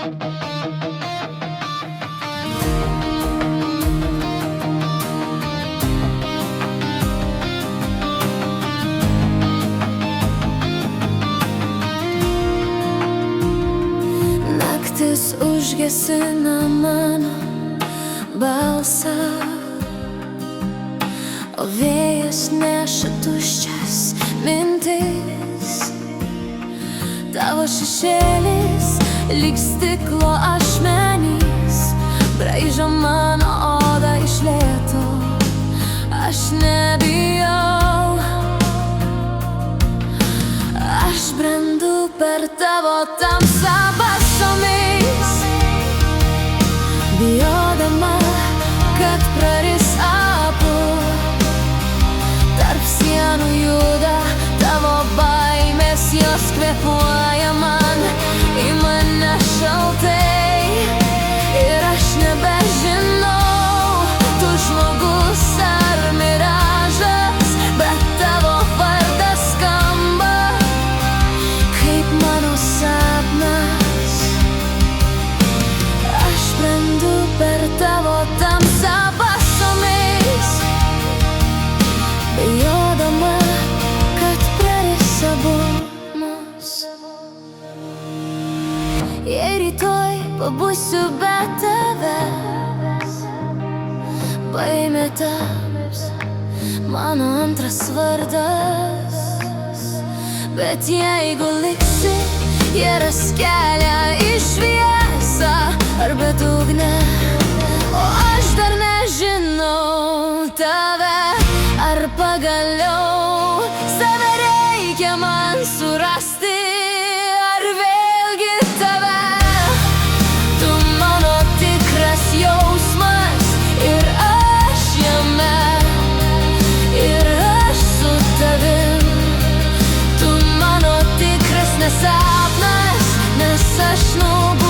Naktis užgesina mano balsą, o vėjas neša tuščias mintis. Tavo šešėlis lyg stiklo ašmenys braižo mano odą iš lėto. Aš nebijau, aš brendu per tavo tamsą basomis, bijodama, kad praris abu. Tarp sienų juda tavo baimės, jos kvėpuoja man į mane šaltai. Ir aš nebežinau, tu žmogus ar miražas, bet tavo vardas skamba kaip mano sapnas. Aš brendu per tavo tamsą basomis, bijodama, kad praris abu mus. Jei rytoj pabusiu be tavęs, baimė taps mano antras vardas. Bet jeigu liksi, jie ras kelią į šviesą ar bedugnę. O aš dar nežinau tave, ar pagaliau save reikia man surasti, ar vėlgi tave. Tu mano tikras jausmas ir aš jame, ir aš su tavim. Tu mano tikras nesapnas, nes aš nubudu.